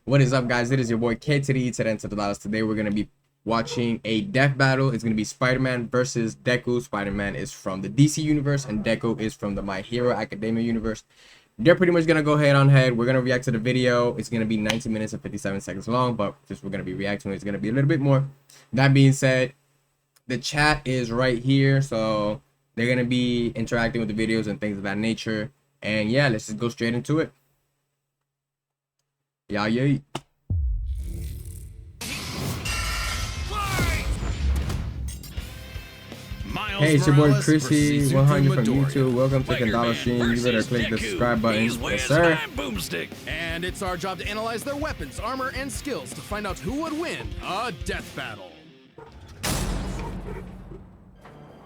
What is up, guys? It is your boy K to the E to the N to the Dallas. Today we're going to be watching a death battle. It's going to be Spider-Man versus DEKU. Spider-Man is from the DC universe and DEKU is from the My Hero Academia universe. They're pretty much going to go head on head. We're going to react to the video. It's going to be 19 minutes and 57 seconds long, but since we're going to be reacting, it's going to be a little bit more. That being said, the chat is right here, so they're going to be interacting with the videos and things of that nature. And yeah, let's just go straight into it. Yeah. Hey, it's your boy Chrissy 100 from YouTube. Welcome to Kendolaz stream. You better click the subscribe button. Yes, sir. And it's our job to analyze their weapons, armor, and skills to find out who would win a death battle.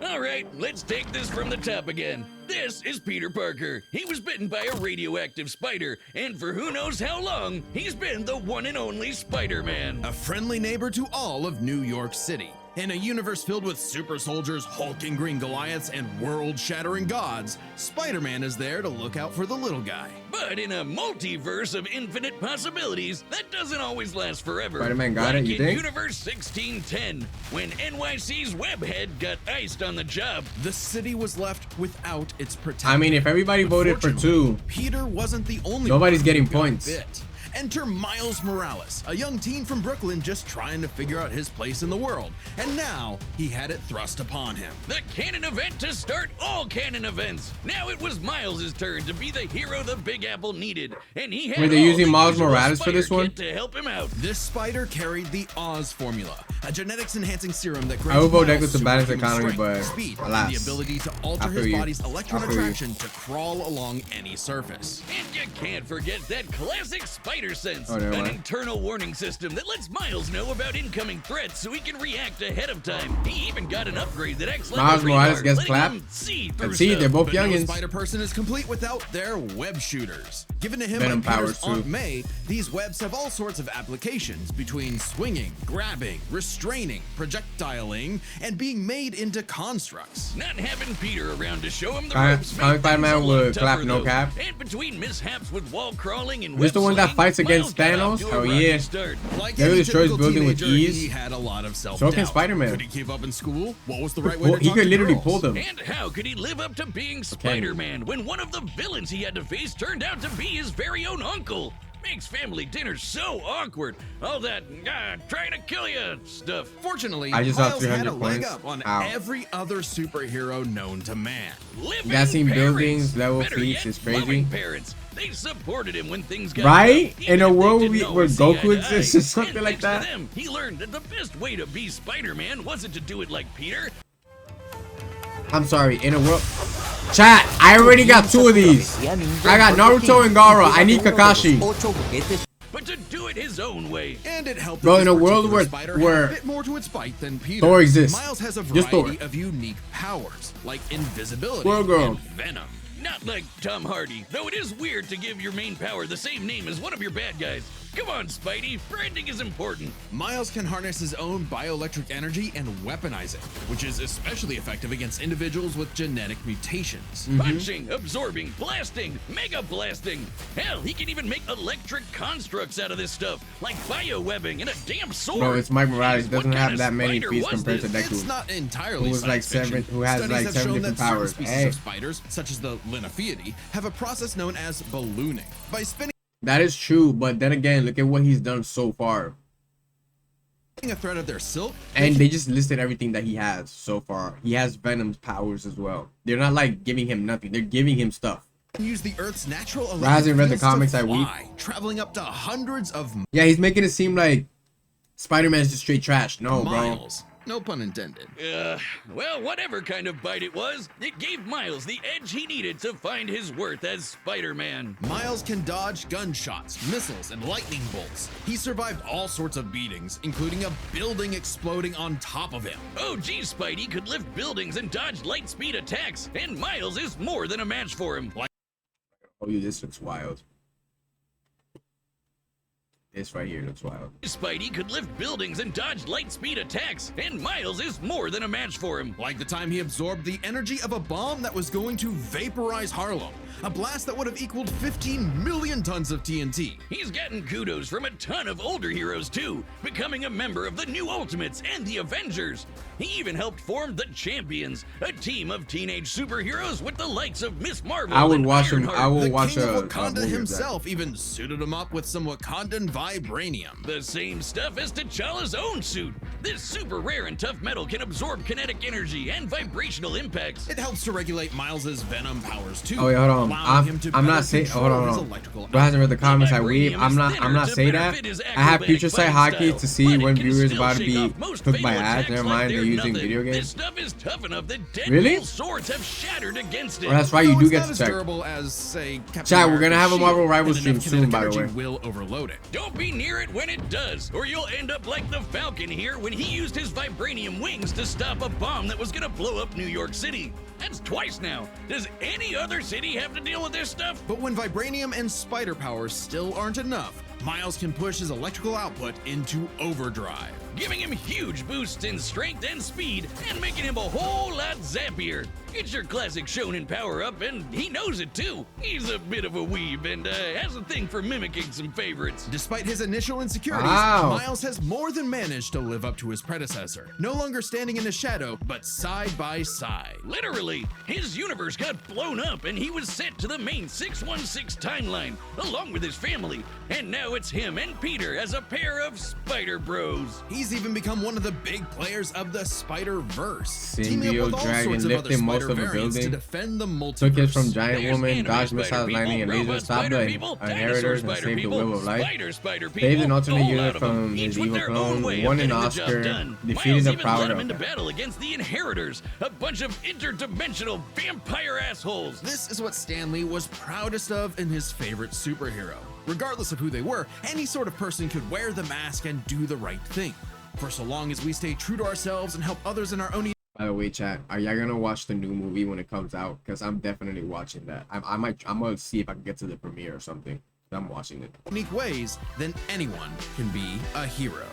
All right, let's take this from the top again. This is Peter Parker. He was bitten by a radioactive spider, and for who knows how long, he's been the one and only Spider-Man. A friendly neighbor to all of New York City. In a universe filled with super soldiers, hulking green Goliaths, and world-shattering gods, Spider-Man is there to look out for the little guy. But in a multiverse of infinite possibilities, that doesn't always last forever. Spider-Man got it, you think? Universe 1610, when NYC's webhead got iced on the job. The city was left without its protector. I mean, if everybody voted for 2, Peter wasn't the only nobody's one getting who got points. bit. Enter Miles Morales, a young teen from Brooklyn just trying to figure out his place in the world, and now he had it thrust upon him. The canon event to start all canon events. Now it was Miles' turn to be the hero the Big Apple needed, and he had Were they using Miles Morales for this one? To help him out. This spider carried the Oz formula, a genetics-enhancing serum that grants I would vote Miles DEKU to balance the superhuman economy, strength, but speed, alas, and the ability to alter his body's electron attraction to crawl along any surface. And you can't forget that classic spider sense. Oh, no, an internal warning system that lets Miles know about incoming threats so he can react ahead of time. He even got an upgrade that acts like Miles a radar, Morales gets letting clapped. him see And through see, stuff. they're both But no youngins. Spider-Person is complete without their web shooters. Given to him Venom by powers, Peter's Aunt too. May, these webs have all sorts of applications between swinging, grabbing, restraining, projectiling, and being made into constructs. Not having Peter around to show him the Comic ropes made Spider-Man things a lot would clap tougher, no though. cap. And between mishaps with wall crawling and This the one that web fights slinging, against Miles got off Thanos? to a Hell rocky yeah. start. Like They any destroys typical building with teenager, ease. He had a lot of self-doubt. So can Spider-Man. Could he keep up in school? What was the right way to He talk could to literally girls? pull them. And how could he live up to being Spider-Man when one of the villains he had to face turned out to be his very own uncle? Makes family dinner so awkward. All that trying to kill you stuff. Fortunately, I just have Miles had 300 a leg points. up on Ow. every other superhero known to man. Living Guys seen parents. buildings, level Better feats yet, is crazy. loving parents. They supported him when things got Right? rough, In even a if they world didn't where always see eye Goku to exists eye. or something And like thanks that. to them, he learned that the best way to be Spider-Man wasn't to do it like Peter. I'm sorry, in a world. Chat, I already got 2 of these. I got Naruto and Gaara. I need Kakashi. But to do it his own way. And it helped Bro, that in a this world particular where- spider where had a bit more to its bite than Peter. Thor exists. Miles has a Just Thor. variety of unique powers, like invisibility Squirrel Girl. and venom. Not like Tom Hardy, though it is weird to give your main power the same name as one of your bad guys. Come on, Spidey, branding is important. Miles can harness his own bioelectric energy and weaponize it, which is especially effective against individuals with genetic mutations. Punching, absorbing, blasting, mega blasting. Hell, he can even make electric constructs out of this stuff, like biowebbing and a damn sword. Bro, it's Mike Morales. Jeez, Doesn't what have kind that of many spider feats was compared to this? DEKU. It's not entirely Who was like science fiction. who has Studies like have 7 shown different that certain powers. species Hey, of spiders, such as the Linophiidae, have a process known as ballooning. By spinning that is true, but then again, look at what he's done so far. a thread of their silk, And they just listed everything that he has so far. He has Venom's powers as well. They're not like giving him nothing. They're giving him stuff. can use the Earth's natural I hasn't read the electric fields comics, to I weep. fly, traveling up to hundreds of Yeah, he's making it seem like Spider-Man is just straight trash. No, bro. miles. No pun intended. Well, whatever kind of bite it was, it gave Miles the edge he needed to find his worth as Spider-Man. Miles can dodge gunshots, missiles, and lightning bolts. He survived all sorts of beatings, including a building exploding on top of him. Oh, geez, Spidey could lift buildings and dodge light speed attacks, and Miles is more than a match for him. Oh, you, this looks wild. This right here looks wild. Spidey could lift buildings and dodge light speed attacks, and Miles is more than a match for him. Like the time he absorbed the energy of a bomb that was going to vaporize Harlem. a blast that would have equaled 15 million tons of TNT. He's gotten kudos from a ton of older heroes too, becoming a member of the New Ultimates and the Avengers. He even helped form the Champions, a team of teenage superheroes with the likes of Miss Marvel. I would and watch him. Ironheart. I will The watch king a of Wakanda movie of that. himself even suited him up with some Wakandan vibranium. The same stuff as T'Challa's own suit. This super rare and tough metal can absorb kinetic energy and vibrational impacts. It helps to regulate Miles's venom powers too. Oh wait, hold on. allowing him to I'm better not saying. control Hold his on. electrical Who hasn't read the The comments? I vibranium weave. is I'm not thinner to saying that. benefit his I have acrobatic future sight fighting hockey style, to see but when it can viewers still about to shake be off most cooked by fatal ads. attacks Never like mind, they're they're using nothing. video This games. stuff is tough enough that Really? Deadpool's swords have shattered against it. Oh, that's right. You Though do it's get not to as check. durable as, say, Captain Chat, we're gonna America's have a shield, Marvel Rivals and stream enough soon, kinetic by the energy way. will overload it. Don't be near it when it does, or you'll end up like the Falcon here when he used his vibranium wings to stop a bomb that was gonna blow up New York City. That's twice now. Does any other city have to deal with this stuff? But when vibranium and spider powers still aren't enough, Miles can push his electrical output into overdrive. Giving him huge boosts in strength and speed, and making him a whole lot zappier. It's your classic shonen power-up, and he knows it too. He's a bit of a weeb, and has a thing for mimicking some favorites. Despite his initial insecurities, Wow. Miles has more than managed to live up to his predecessor, no longer standing in the shadow, but side by side. Literally, his universe got blown up, and he was sent to the main 616 timeline, along with his family. And now it's him and Peter as a pair of Spider Bros. He's even become one of the big players of the Spider-Verse, teaming Symbiote up with all dragon sorts of other lifted most spider of a variants to building. defend the multiverse. Took it from Giant There's Woman, anime dodged spider missiles, people, lightning, and robot lasers, stopped spider the people, inheritors, dinosaur and spider saved the people, wheel of life. spider people, Saved an alternate a whole unit lot of them, from each his with evil their own clone, way of won an getting the Oscar, job done. defeated Miles the even led Prowler. him into battle against the Inheritors, a bunch of interdimensional vampire assholes. This is what Stan Lee was proudest of in his favorite superhero. Regardless of who they were, any sort of person could wear the mask and do the right thing. For so long as we stay true to ourselves and help others in our own By the way, chat, are y'all gonna watch the new movie when it comes out? Because I'm definitely watching that. I'm gonna see if I can get to the premiere or something. I'm watching it. unique ways, then anyone can be a hero.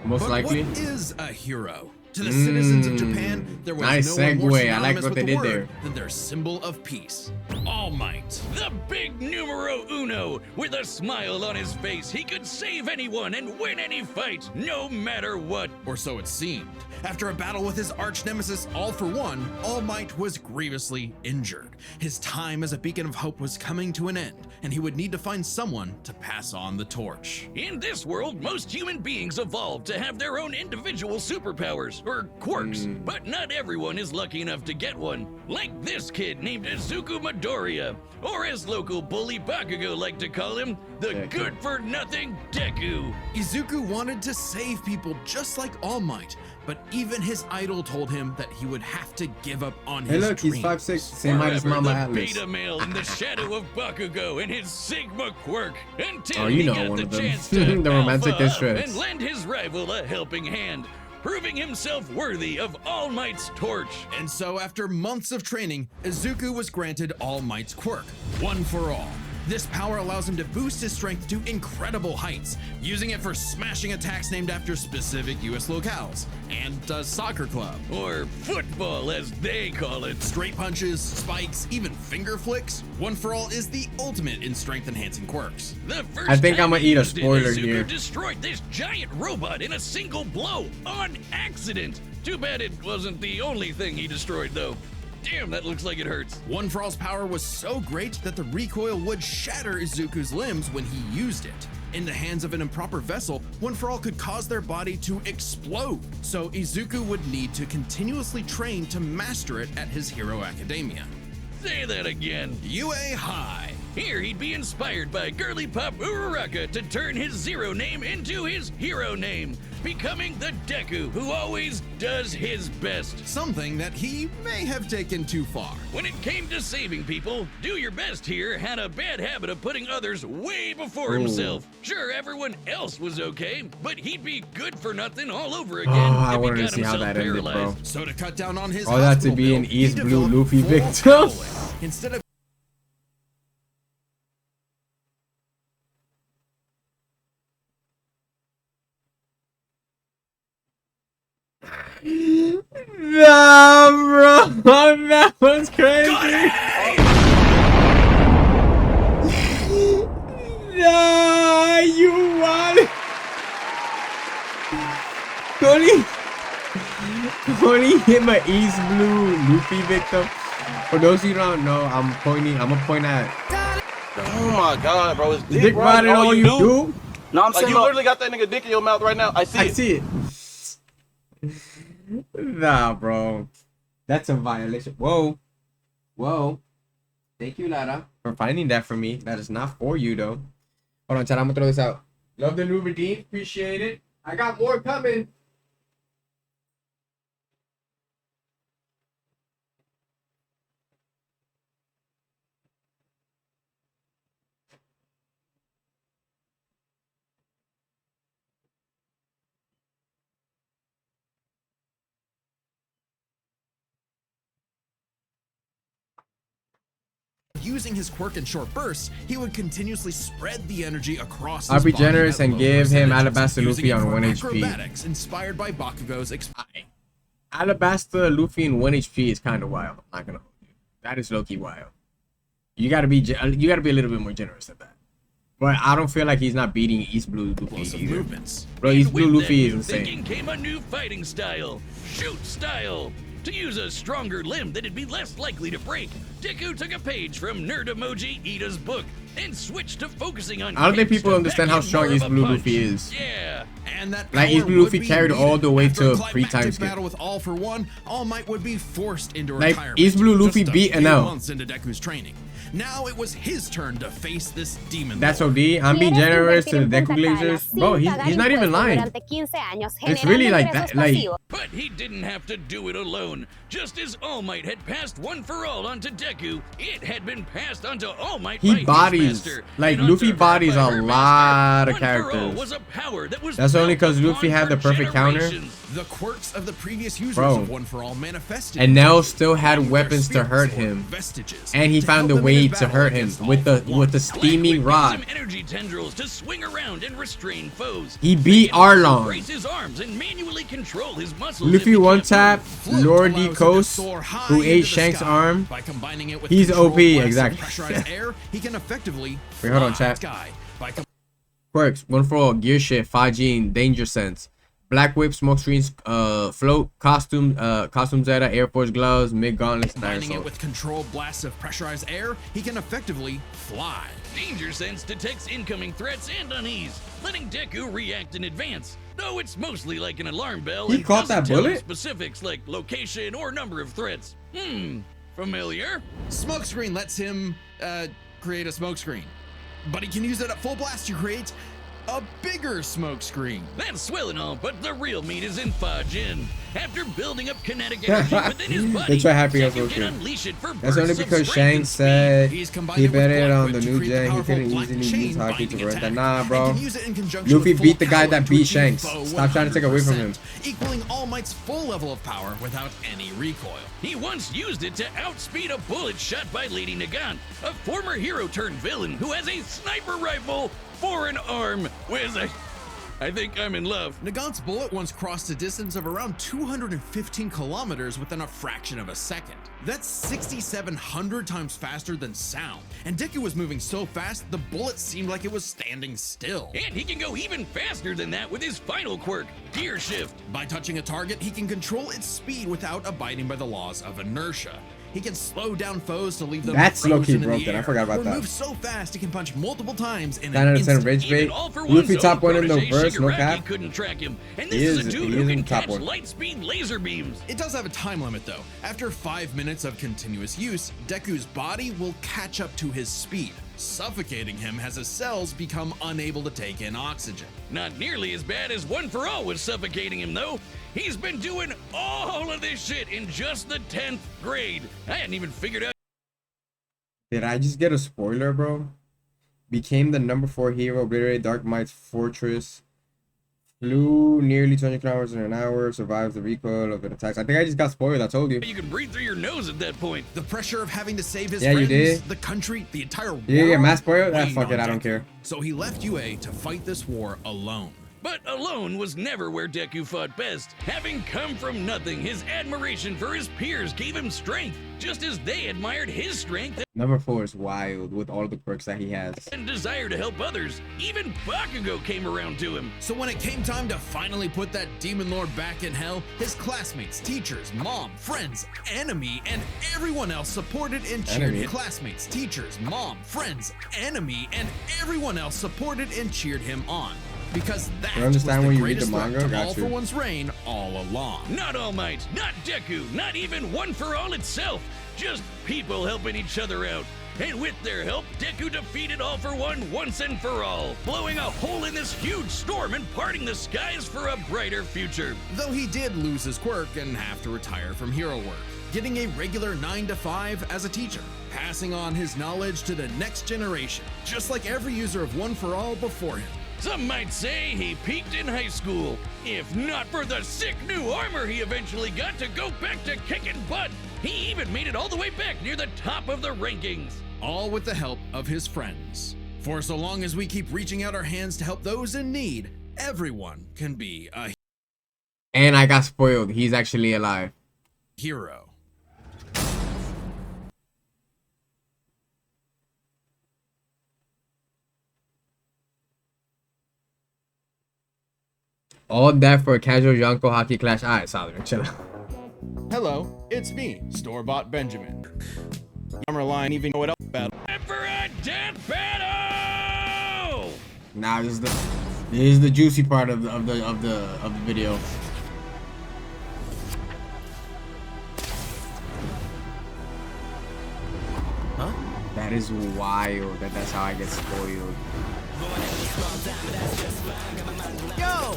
Most But likely. what is a hero? To the citizens of Japan, there was Nice no one more segue. I like synonymous what with they the did word there. than their symbol of peace, All Might. The big numero uno. With a smile on his face, he could save anyone and win any fight, no matter what. Or so it seemed. After a battle with his arch nemesis All For One, All Might was grievously injured. His time as a beacon of hope was coming to an end, and he would need to find someone to pass on the torch. In this world, most human beings evolved to have their own individual superpowers, or quirks, but not everyone is lucky enough to get one. Like this kid named Izuku Midoriya, or as local bully Bakugo like to call him, the Deku. good-for-nothing Deku. Izuku wanted to save people just like All Might, but even his idol told him that he would have to give up on Hey, his look, he's dreams. 5'6", same height as Forever Mama the Atlas. beta male in the shadow of Bakugo and his Sigma quirk until Oh, you he know got one the of them. chance to The romantic alpha up distress. and lend his rival a helping hand, proving himself worthy of All Might's torch. And so, after months of training, Izuku was granted All Might's quirk, One for All. This power allows him to boost his strength to incredible heights, using it for smashing attacks named after specific US locales, and a soccer club. Or football, as they call it. Straight punches, spikes, even finger flicks, One for All is the ultimate in strength-enhancing quirks. The first I think time I'm gonna he eat a used it, spoiler Izuku here. destroyed this giant robot in a single blow on accident. Too bad it wasn't the only thing he destroyed, though. Damn, that looks like it hurts. One for All's power was so great that the recoil would shatter Izuku's limbs when he used it. In the hands of an improper vessel, One for All could cause their body to explode, so Izuku would need to continuously train to master it at his Hero Academia. Say that again. UA High. Here he'd be inspired by girly pop Uraraka to turn his zero name into his hero name, becoming the Deku who always does his best. Something that he may have taken too far. When it came to saving people, Do Your Best here had a bad habit of putting others way before Ooh. himself. Sure, everyone else was okay, but he'd be good for nothing all over again I if he wanted to got see how himself that ended, bro. paralyzed. So to cut down on his All that to hospital be an bill, he East Blue developed Luffy full victim. howling. Instead of Nah, bro. Oh, that was crazy. Nah, you won. Tony hit my East Blue Luffy victim. For those of you who don't know, I'm gonna point at. Oh my god, bro. It's Dick riding all you do? No, I'm saying you literally got that nigga dick in your mouth right now. I see it. Nah, bro. That's a violation. Whoa. Whoa. Thank you, Lara, for finding that for me. That is not for you, though. Hold on, chat. I'm gonna throw this out. Love the new redeem. Appreciate it. I got more coming. Using his quirk in short bursts, he would continuously spread the energy across his I'll be body generous at and low give him percentages, Alabaster using Luffy it on for 1 HP. acrobatics inspired by Bakugo's Alabaster Luffy in 1 HP is kind of wild. I'm not gonna hold you. That is low-key wild. You gotta be a little bit more generous than that. But I don't feel like he's not beating East Blue Luffy either. movements. Bro, East Blue With Luffy that is new thinking insane. came a new fighting style, shoot style. To use a stronger limb that'd be less likely to break, Deku took a page from Nerd Emoji Ida's book and switched to focusing on. I don't think kicks people to understand pack how in strong more East of a Blue punch. Luffy is. Yeah. And that Like, East power Blue would Luffy be carried all needed. the way After to a pre-time climactic skip. battle with All for One, All Might would be forced into Like, retirement. East Blue Luffy just a beat an few L. months into Deku's training. Now it was his turn to face this demon. That's lord. OD. I'm being generous to the Deku Glazers. Bro, he's not even lying. It's really like that. Like, But he didn't have to do it alone. Just as All Might had passed One for All onto Deku, it had been passed onto All Might he by his bodies. master. Like, And Luffy onto her bodies by a her lot master. of One for All characters. was a power that was That's only built 'cause Luffy upon had the for perfect counter. generations. The quirks of the previous users Bro. of One for All manifested. And in Nell Deku, still had along with their weapons to spirits hurt or him. vestiges And he to found help a them in his way to battle hurt him against with All the for One. with the steaming rod. Gives him energy tendrils to swing around and restrain foes. He beat Arlong. Brace his arms and manually control his muscles. Luffy if he one can't tap move. Lord Float allows him to Coast, soar high who into ate the Shank's sky. arm. By combining it with He's controlled OP, blasts of exactly. pressurized air, he can effectively Wait, hold on, fly chat. sky. By Quirks, One for All, Gear Shift, 5G, and Danger Sense. Black Whip, Smoke Screens, Float, Costume Zeta, Air Force Gloves, Mid Gauntlets, and Iron combining it Soul. with controlled blasts of pressurized air, he can effectively fly. Danger Sense detects incoming threats and unease, letting Deku react in advance. Though it's mostly like an alarm bell. He and caught doesn't that tell him bullet? Specifics like location or number of threats. Familiar? Smokescreen lets him create a smokescreen, but he can use it at full blast to create a bigger smokescreen. That's swell and all, but the real meat is in Fajin. After building up kinetic energy within his body, They try happy us Deku okay. can unleash it for That's only bursts of because strength Shank and speed. said He's combined he it with bet it Black on Whip the to new create the gen. He powerful couldn't black easily chain use Haki to binding prevent that. attack, Nah, and bro. can use it in conjunction Luffy with beat full the guy power that to beat achieve Shanks. foe Stop trying to take away from him. 100%, equaling All Might's full level of power without any recoil. He once used it to outspeed a bullet shot by Lady Nagant, a former hero turned villain who has a sniper rifle for an arm. I think I'm in love. Nagant's bullet once crossed a distance of around 215 kilometers within a fraction of a second. That's 6,700 times faster than sound. And Deku was moving so fast, the bullet seemed like it was standing still. And he can go even faster than that with his final quirk, Gear Shift. By touching a target, he can control its speed without abiding by the laws of inertia. He can slow down foes to leave them That's low-key frozen in the broken. I air, forgot about or that. move so fast he can punch multiple times in 9 an out of 10 instant. Rage Even Bait. All for Luffy One's top own one in the protege, verse, no Shigaraki, cap. couldn't track him. And He this is- is a dude he who is can in top catch one. light speed laser beams. It does have a time limit though. After 5 minutes of continuous use, Deku's body will catch up to his speed, suffocating him as his cells become unable to take in oxygen. Not nearly as bad as One for All was suffocating him, though. He's been doing all of this shit in just the 10th grade. I hadn't even figured out. Did I just get a spoiler, bro? Became the number 4 hero, obliterated Dark Might's fortress, flew nearly 200 kilometers in an hour, survives the recoil of an attack. I think I just got spoiled. I told you. You can breathe through your nose at that point. The pressure of having to save his Yeah, you friends, did. the country, the entire world. You didn't get mass spoiled? Ah, weighed fuck on it, I don't Deku. care. So he left UA to fight this war alone. But alone was never where Deku fought best. Having come from nothing, his admiration for his peers gave him strength, just as they admired his strength Number 4 is wild with all the quirks that he has. and desire to help others. Even Bakugo came around to him. So when it came time to finally put that demon lord back in hell, his classmates, teachers, mom, friends, enemy, and everyone else supported and cheered him. Classmates, teachers, mom, friends, enemy, and everyone else supported and cheered him on. Because that You understand was when the you read the greatest threat manga? to Got All you. For One's reign all along. Not All Might, not Deku, not even One for All itself. Just people helping each other out. And with their help, Deku defeated All for One once and for all, blowing a hole in this huge storm and parting the skies for a brighter future. Though he did lose his quirk and have to retire from hero work, getting a regular 9 to 5 as a teacher, passing on his knowledge to the next generation, just like every user of One for All before him. Some might say he peaked in high school. If not for the sick new armor he eventually got to go back to kicking butt, he even made it all the way back near the top of the rankings. All with the help of his friends. For so long as we keep reaching out our hands to help those in need, everyone can be a And I got spoiled. He's actually alive. hero. All that for a casual Yonko hockey clash. Alright, solid. Chill out. Hello, it's me, Store-Bought Benjamin. Armor line even know what else about. Time for a death battle! Now this is the juicy part of the video. Huh? That is wild. That's how I get spoiled. Yo!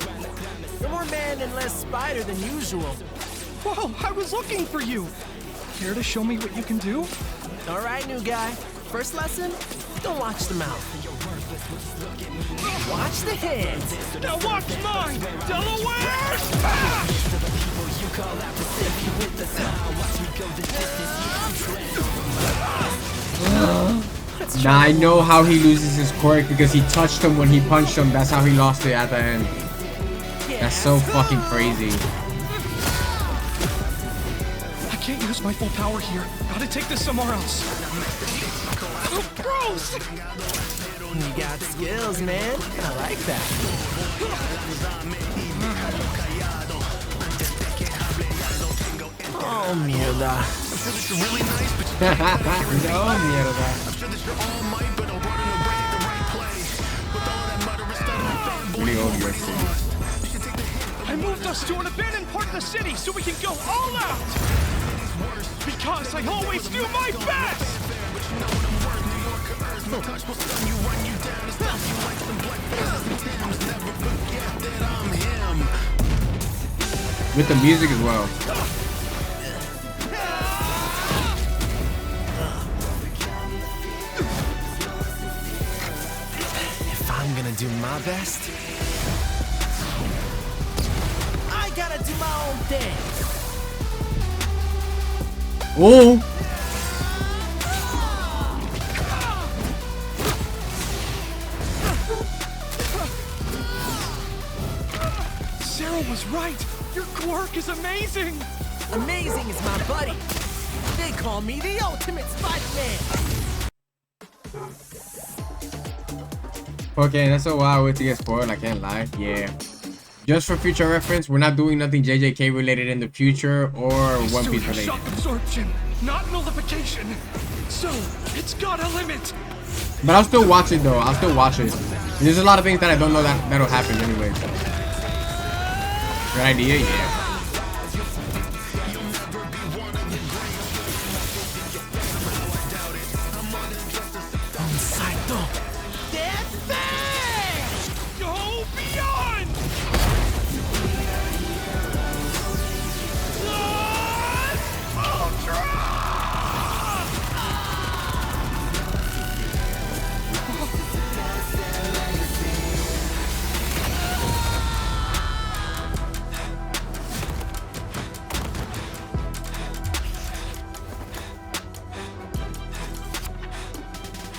You're more man and less spider than usual. Whoa, I was looking for you. Care to show me what you can do? All right, new guy. First lesson, don't watch the mouth. Watch the hands. Now watch mine, Delaware! Now I know how he loses his quirk because he touched him when he punched him. That's how he lost it at the end. That's so fucking crazy. I can't use my full power here. Gotta take this somewhere else. Oh, gross! You got skills, man. I like that. Oh, mierda. No, mierda. Really old UFC. I moved us to an abandoned part of the city so we can go all out! Because I always do my best! With the music as well. If I'm gonna do my best, I gotta do my own thing. Oh! Sarah was right! Your quirk is amazing! Amazing is my buddy. They call me the ultimate Spider-Man. Okay, that's a while way to get spoiled, I can't lie. Yeah. Just for future reference, we're not doing nothing JJK related in the future or One Piece related. Shock absorption, not nullification. So, it's got a limit. But I'll still watch it though. I'll still watch it. There's a lot of things that I don't know that'll happen anyway. So. Good idea, yeah. Go beyond!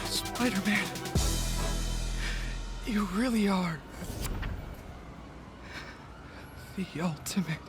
Spider-Man, you really are The ultimate.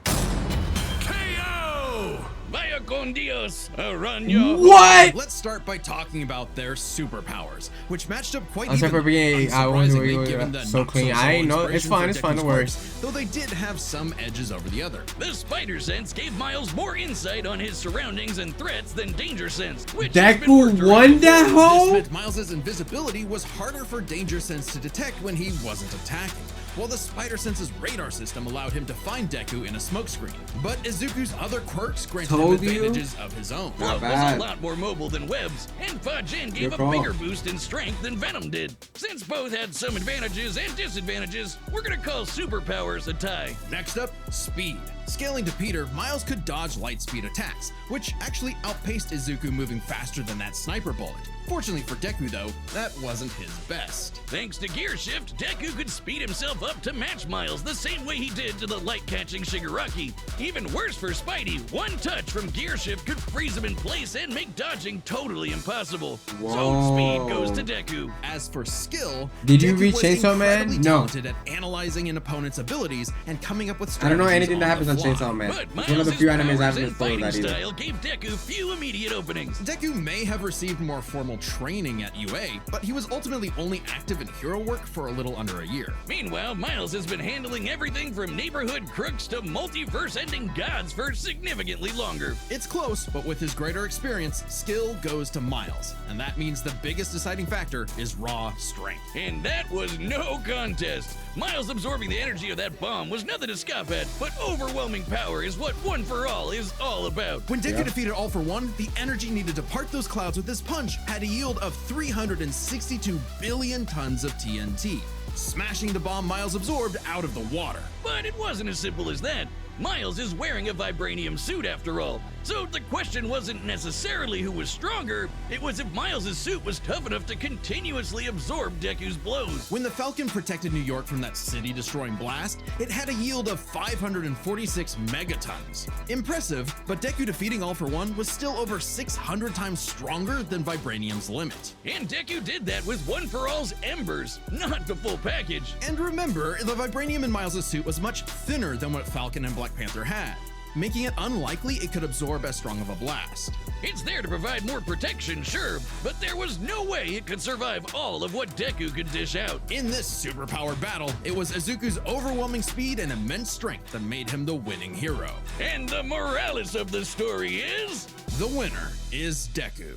KO! Vaya con Dios, Araña. What? Let's start by talking about their superpowers, which matched up quite I'm sorry for being unsurprisingly, given the so clean. not-so-subtle I ain't know. It's inspiration fine. for It's fine. Deku's No quirks, worries. though they did have some edges over the other. The spider sense gave Miles more insight on his surroundings and threats than danger sense, which Deku won that This hole? meant Miles' invisibility was harder for danger sense to detect when he wasn't attacking, while the spider sense's radar system allowed him to find Deku in a smokescreen. But Izuku's other quirks granted Told him you? advantages of his own. Not Love was bad. a lot more mobile than Webs, and Fa-Jin gave Good a call. bigger boost in strength than Venom did. Since both had some advantages and disadvantages, we're gonna call superpowers a tie. Next up, speed. Scaling to Peter, Miles could dodge light speed attacks, which actually outpaced Izuku moving faster than that sniper bullet. Fortunately for Deku though, that wasn't his best. Thanks to Gear Shift, Deku could speed himself up to match Miles the same way he did to the light-catching Shigaraki. Even worse for Spidey, one touch from Gear Shift could freeze him in place and make dodging totally impossible. So Whoa. speed goes to Deku. As for skill, Did you Deku read was Chainsaw Man? incredibly No. talented at analyzing an opponent's abilities and coming up with I don't know strategies anything that happens the on fly. Chainsaw Man. But It's one of the Miles' few animes I powers haven't and followed fighting that either. style gave Deku few immediate openings. Deku may have received more formal training at UA, but he was ultimately only active in hero work for a little under a year. Meanwhile, Miles has been handling everything from neighborhood crooks to multiverse-ending gods for significantly longer. It's close, but with his greater experience, skill goes to Miles, and that means the biggest deciding factor is raw strength. And that was no contest. Miles absorbing the energy of that bomb was nothing to scoff at, but overwhelming power is what One For All is all about. When Deku defeated All For One, the energy needed to part those clouds with his punch had a yield of 362 billion tons of TNT, smashing the bomb Miles absorbed out of the water. But it wasn't as simple as that. Miles is wearing a vibranium suit after all, so the question wasn't necessarily who was stronger, it was if Miles' suit was tough enough to continuously absorb Deku's blows. When the Falcon protected New York from that city-destroying blast, it had a yield of 546 megatons. Impressive, but Deku defeating All For One was still over 600 times stronger than Vibranium's limit. And Deku did that with One For All's embers, not the full package. And remember, the Vibranium in Miles' suit was much thinner than what Falcon and Black Panther had, making it unlikely it could absorb as strong of a blast. It's there to provide more protection, sure, but there was no way it could survive all of what Deku could dish out. In this superpowered battle, it was Izuku's overwhelming speed and immense strength that made him the winning hero. And the morales of the story is... The winner is Deku.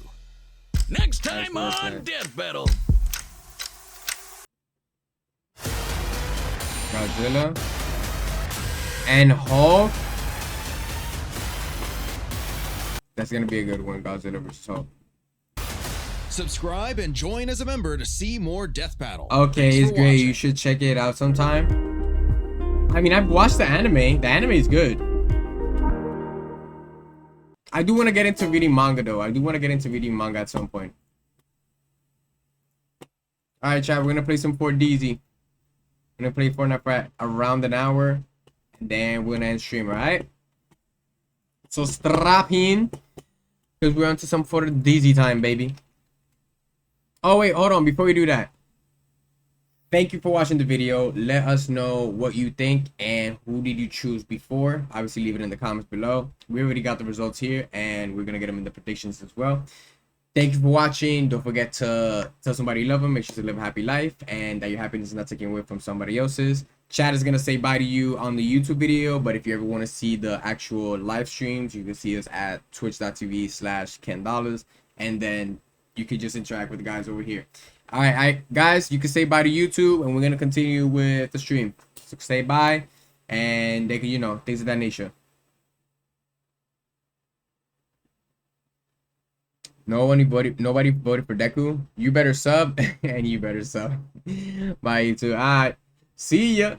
Next time Nice work, on man. Death Battle. Godzilla and Hulk. That's gonna be a good one, Godzilla versus Hulk. Subscribe and join as a member to see more Death Battle. Okay, Thanks it's for great. watching. You should check it out sometime. I mean, I've watched the anime. The anime is good. I do want to get into reading manga though. I do want to get into reading manga at some point. All right, chat. We're gonna play some 4DZ. We're gonna play Fortnite for around an hour, and then we're gonna end stream. All right. So strap in, because we're onto some 4DZ time, baby. Oh wait, hold on. Before we do that, thank you for watching the video. Let us know what you think and who did you choose before. Obviously, leave it in the comments below. We already got the results here, and we're gonna get them in the predictions as well. Thank you for watching. Don't forget to tell somebody you love them. Make sure to live a happy life and that your happiness is not taken away from somebody else's. Chat is gonna say bye to you on the YouTube video, but if you ever want to see the actual live streams, you can see us at twitch.tv/Kendolaz, and then you can just interact with the guys over here. All right, guys, you can say bye to YouTube, and we're gonna continue with the stream. So say bye, and they can, you know, things of that nature. Nobody voted for Deku. You better sub, and you better sub. Bye, YouTube. All right, see ya.